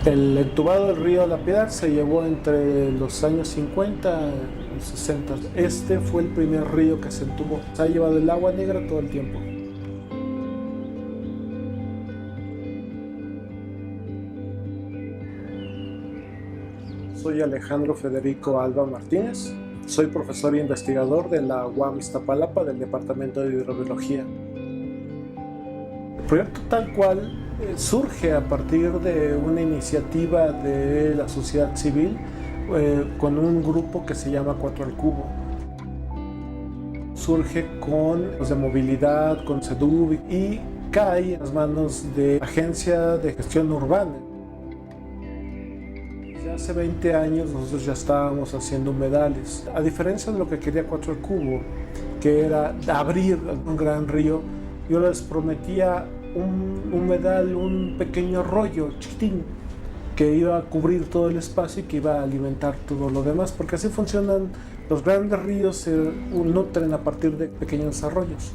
El entubado del río La Piedad se llevó entre los años 50 y 60. Este fue el primer río que se entubó. Se ha llevado el agua negra todo el tiempo. Soy Alejandro Federico Alba Martínez. Soy profesor e investigador de la UAM Iztapalapa del Departamento de Hidrobiología. El proyecto tal cual surge a partir de una iniciativa de la sociedad civil con un grupo que se llama 4 al Cubo. Surge con los de movilidad, con SEDUB y cae en las manos de la Agencia de Gestión Urbana. Hace 20 años nosotros ya estábamos haciendo humedales. A diferencia de lo que quería 4 al Cubo, que era abrir un gran río, yo les prometía un humedal, un pequeño arroyo chiquitín que iba a cubrir todo el espacio y que iba a alimentar todo lo demás, porque así funcionan los grandes ríos, se nutren a partir de pequeños arroyos.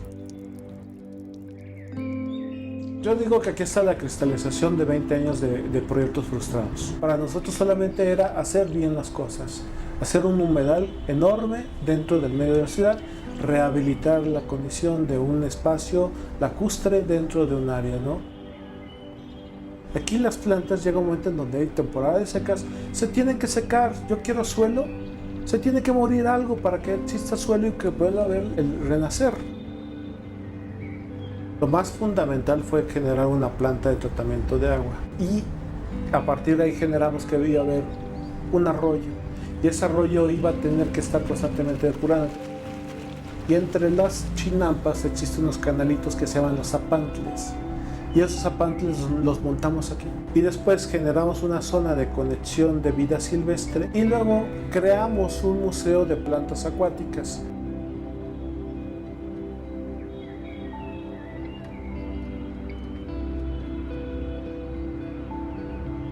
Yo digo que aquí está la cristalización de 20 años de proyectos frustrados. Para nosotros solamente era hacer bien las cosas, hacer un humedal enorme dentro del medio de la ciudad, rehabilitar la condición de un espacio lacustre dentro de un área, ¿no? Aquí las plantas llega un momento en donde hay temporadas de secas, se tienen que secar. Yo quiero suelo, se tiene que morir algo para que exista suelo y que pueda haber el renacer. Lo más fundamental fue generar una planta de tratamiento de agua y a partir de ahí generamos que debía haber un arroyo y ese arroyo iba a tener que estar constantemente depurado. Y entre las chinampas existen unos canalitos que se llaman los zapantles y esos zapantles los montamos aquí. Y después generamos una zona de conexión de vida silvestre y luego creamos un museo de plantas acuáticas.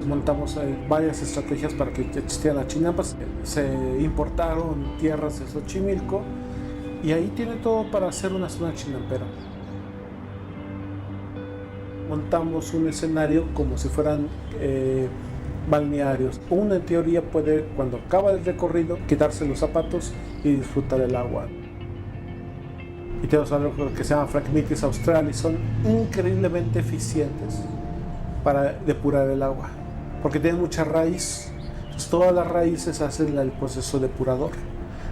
Montamos varias estrategias para que existieran las chinampas. Se importaron tierras de Xochimilco y ahí tiene todo para hacer una zona chinampera. Montamos un escenario como si fueran balnearios. Uno en teoría puede, cuando acaba el recorrido, quitarse los zapatos y disfrutar el agua. Y tenemos algo que se llama Phragmites australis, son increíblemente eficientes para depurar el agua, porque tienen mucha raíz. Entonces, todas las raíces hacen el proceso depurador.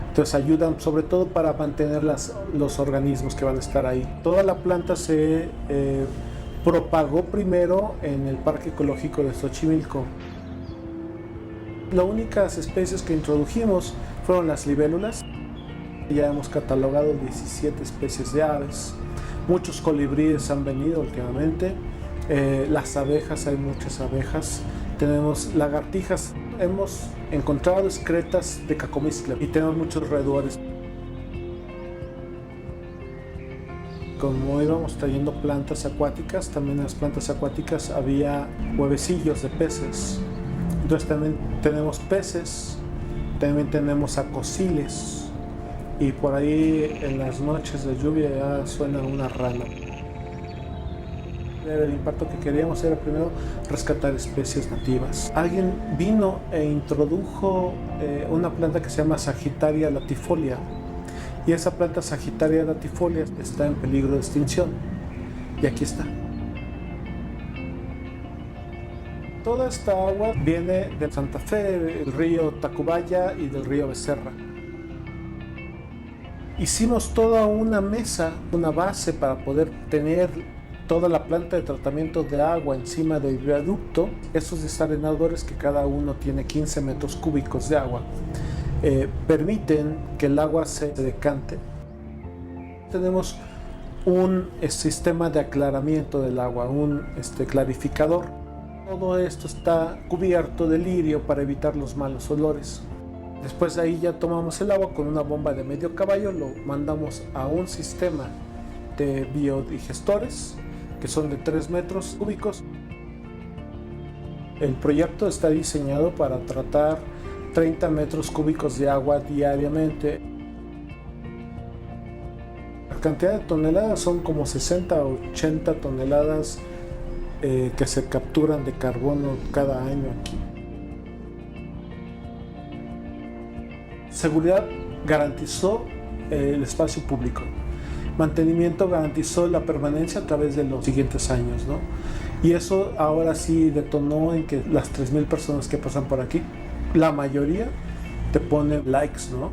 Entonces ayudan sobre todo para mantener los organismos que van a estar ahí. Toda la planta se propagó primero en el Parque Ecológico de Xochimilco. Las únicas especies que introdujimos fueron las libélulas. Ya hemos catalogado 17 especies de aves. Muchos colibríes han venido últimamente. Las abejas, hay muchas abejas. Tenemos lagartijas, hemos encontrado excretas de Cacomixtle y tenemos muchos roedores. Como íbamos trayendo plantas acuáticas, también en las plantas acuáticas había huevecillos de peces. Entonces también tenemos peces, también tenemos acosiles y por ahí en las noches de lluvia ya suena una rana. El impacto que queríamos era primero rescatar especies nativas. Alguien vino e introdujo una planta que se llama Sagittaria latifolia y esa planta Sagittaria latifolia está en peligro de extinción y aquí está. Toda esta agua viene de Santa Fe, del río Tacubaya y del río Becerra. Hicimos toda una mesa, una base para poder tener toda la planta de tratamiento de agua encima del viaducto. Esos desarenadores, que cada uno tiene 15 metros cúbicos de agua, permiten que el agua se decante. Tenemos un sistema de aclaramiento del agua, un clarificador. Todo esto está cubierto de lirio para evitar los malos olores. Después de ahí ya tomamos el agua con una bomba de medio caballo, lo mandamos a un sistema de biodigestores que son de 3 metros cúbicos. El proyecto está diseñado para tratar 30 metros cúbicos de agua diariamente. La cantidad de toneladas son como 60 o 80 toneladas que se capturan de carbono cada año aquí. Seguridad garantizó el espacio público. Mantenimiento garantizó la permanencia a través de los siguientes años, ¿no? Y eso ahora sí detonó en que las 3,000 personas que pasan por aquí, la mayoría te ponen likes, ¿no?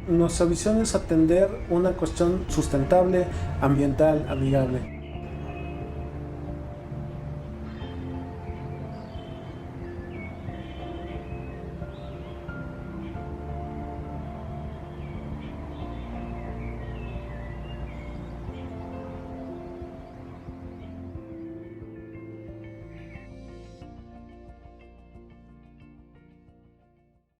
Nuestra visión es atender una cuestión sustentable, ambiental, amigable.